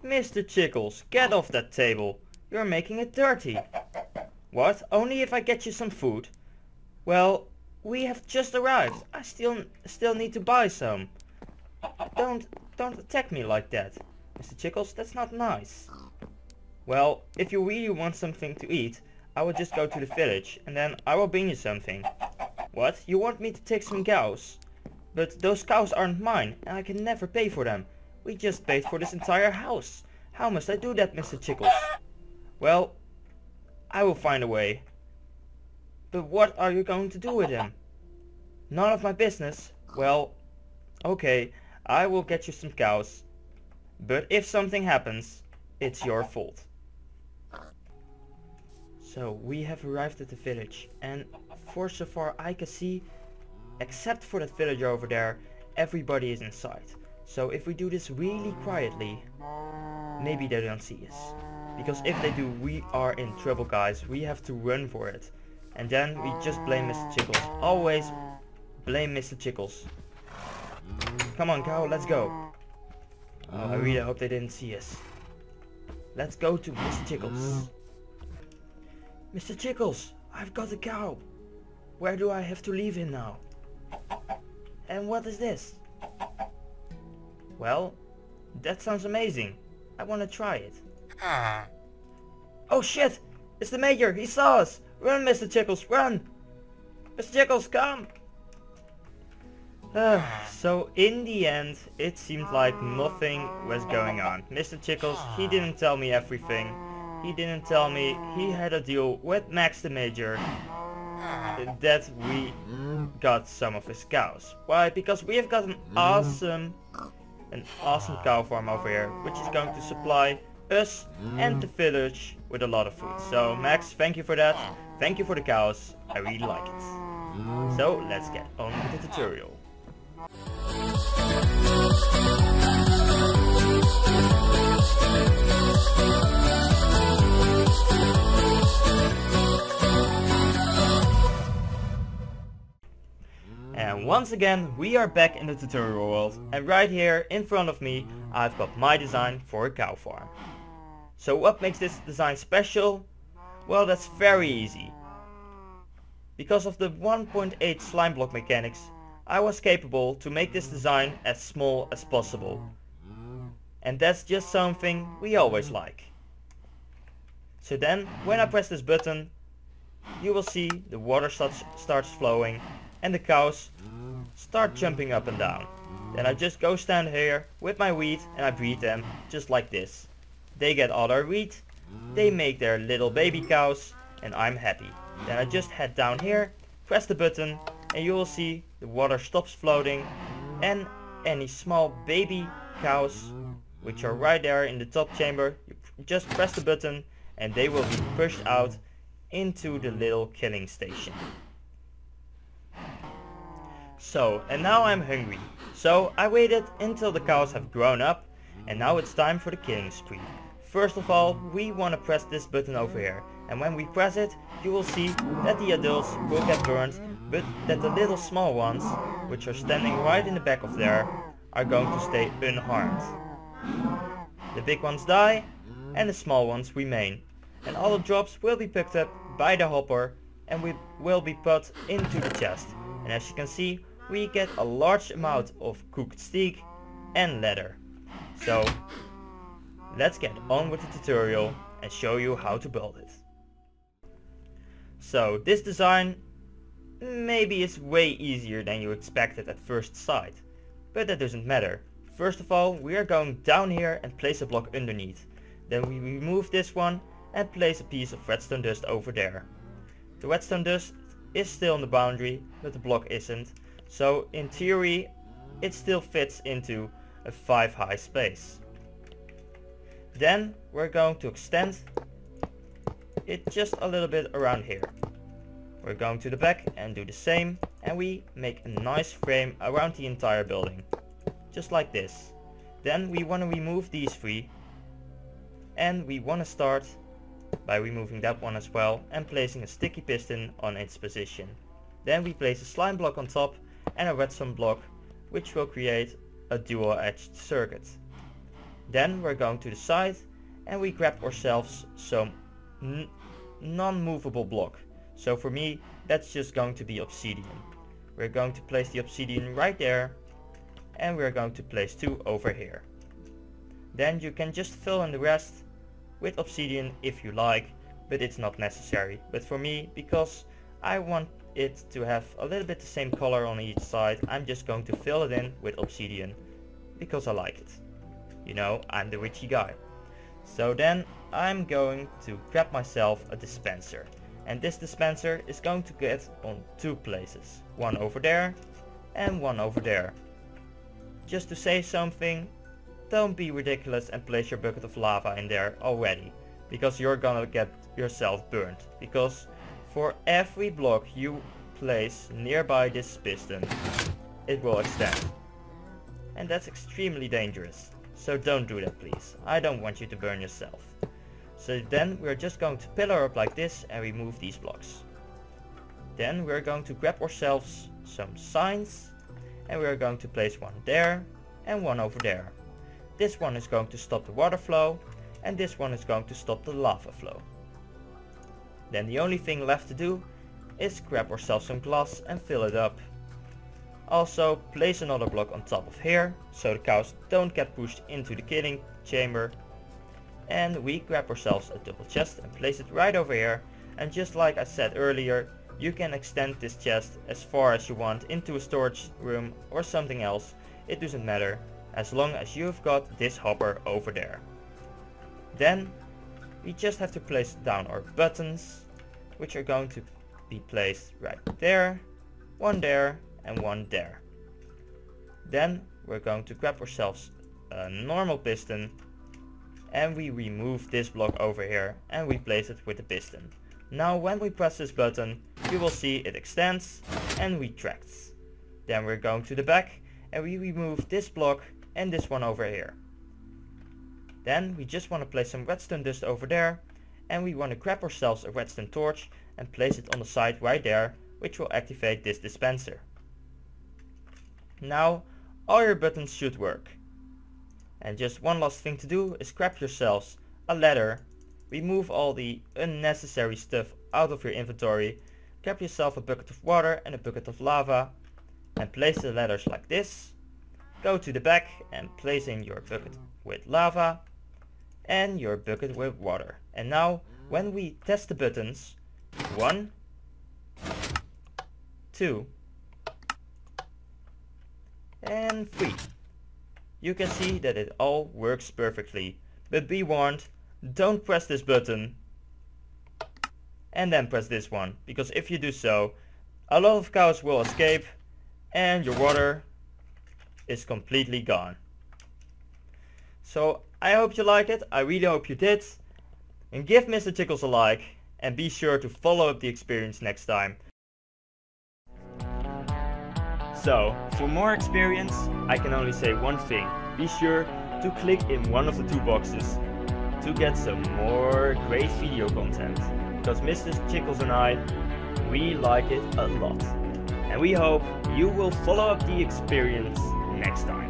Mr. Chickles, get off that table. You're making it dirty. What? Only if I get you some food? Well, we have just arrived. I still need to buy some. Don't attack me like that, Mr. Chickles. That's not nice. Well, if you really want something to eat, I will just go to the village and then I will bring you something. What? You want me to take some cows? But those cows aren't mine and I can never pay for them. We just paid for this entire house. How must I do that, Mr. Chickles? Well, I will find a way. But what are you going to do with them? None of my business. Well, okay, I will get you some cows. But if something happens, it's your fault. So we have arrived at the village, and for so far I can see, except for that villager over there, everybody is inside. So if we do this really quietly, maybe they don't see us. Because if they do, we are in trouble, guys. We have to run for it. And then we just blame Mr. Chickles. Always blame Mr. Chickles. Come on, cow, let's go. Oh, I really hope they didn't see us. Let's go to Mr. Chickles. Mr. Chickles, I've got a cow. Where do I have to leave him now? And what is this? Well, that sounds amazing. I want to try it. Oh shit! It's the Major! He saw us! Run, Mr. Chickles, run! Mr. Chickles, come! So in the end, it seemed like nothing was going on. Mr. Chickles, he didn't tell me everything. He didn't tell me he had a deal with Max the Major that we got some of his cows. Why? Because we have got an awesome cow farm over here, which is going to supply us and the village with a lot of food. So Max, thank you for that. Thank you for the cows. I really like it. So let's get on with the tutorial. And once again we are back in the tutorial world, and right here in front of me I've got my design for a cow farm. So what makes this design special? Well, that's very easy. Because of the 1.8 slime block mechanics, I was capable to make this design as small as possible. And that's just something we always like. So then when I press this button, you will see the water starts flowing and the cows start jumping up and down. Then I just go stand here with my wheat and I breed them just like this. They get all their wheat, they make their little baby cows, and I'm happy. Then I just head down here, press the button, and you will see the water stops floating and any small baby cows, which are right there in the top chamber, you just press the button and they will be pushed out into the little killing station. So, and now I'm hungry. So I waited until the cows have grown up, and now it's time for the killing spree. First of all, we want to press this button over here, and when we press it, you will see that the adults will get burned, but that the little small ones, which are standing right in the back of there, are going to stay unharmed. The big ones die, and the small ones remain, and all the drops will be picked up by the hopper, and will be put into the chest. And as you can see, we get a large amount of cooked steak and leather. So let's get on with the tutorial and show you how to build it. So this design maybe is way easier than you expected at first sight, but that doesn't matter. First of all, we are going down here and place a block underneath. Then we remove this one and place a piece of redstone dust over there. The redstone dust is still on the boundary, but the block isn't. So in theory, it still fits into a 5 high space. Then we're going to extend it just a little bit around here. We're going to the back and do the same, and we make a nice frame around the entire building. Just like this. Then we want to remove these 3, and we want to start by removing that one as well and placing a sticky piston on its position. Then we place a slime block on top and a redstone block, which will create a dual edged circuit. Then we're going to the side and we grab ourselves some non-movable block. So for me, that's just going to be obsidian. We're going to place the obsidian right there, and we're going to place 2 over here. Then you can just fill in the rest with obsidian if you like, but it's not necessary. But for me, because I want it to have a little bit the same color on each side, I'm just going to fill it in with obsidian because I like it. You know, I'm the witchy guy. So then I'm going to grab myself a dispenser. And this dispenser is going to get on 2 places. One over there and one over there. Just to say something, don't be ridiculous and place your bucket of lava in there already. Because you're gonna get yourself burned. Because for every block you place nearby this piston, it will extend. And that's extremely dangerous. So don't do that, please. I don't want you to burn yourself. So then we're just going to pillar up like this and remove these blocks. Then we're going to grab ourselves some signs and we're going to place one there and one over there. This one is going to stop the water flow and this one is going to stop the lava flow. Then the only thing left to do is grab ourselves some glass and fill it up. Also place another block on top of here so the cows don't get pushed into the killing chamber. And we grab ourselves a double chest and place it right over here, and just like I said earlier, you can extend this chest as far as you want into a storage room or something else. It doesn't matter as long as you've got this hopper over there. Then we just have to place down our buttons, which are going to be placed right there, one there and one there. Then we're going to grab ourselves a normal piston and we remove this block over here and we place it with the piston. Now when we press this button, you will see it extends and retracts. Then we're going to the back and we remove this block and this one over here. Then we just want to place some redstone dust over there and we want to grab ourselves a redstone torch and place it on the side right there, which will activate this dispenser. Now all your buttons should work. And just one last thing to do is grab yourselves a ladder, remove all the unnecessary stuff out of your inventory, grab yourself a bucket of water and a bucket of lava and place the ladders like this. Go to the back and place in your bucket with lava and your bucket with water. And now when we test the buttons, 1, 2 and 3. You can see that it all works perfectly, but be warned, don't press this button and then press this one, because if you do so, a lot of cows will escape and your water is completely gone. So I hope you like it, I really hope you did, and give Mr. Chickles a like and be sure to follow up the experience next time. So, for more experience, I can only say one thing. Be sure to click in one of the 2 boxes to get some more great video content. Because Mr. Chickles and I, we like it a lot. And we hope you will follow up the experience next time.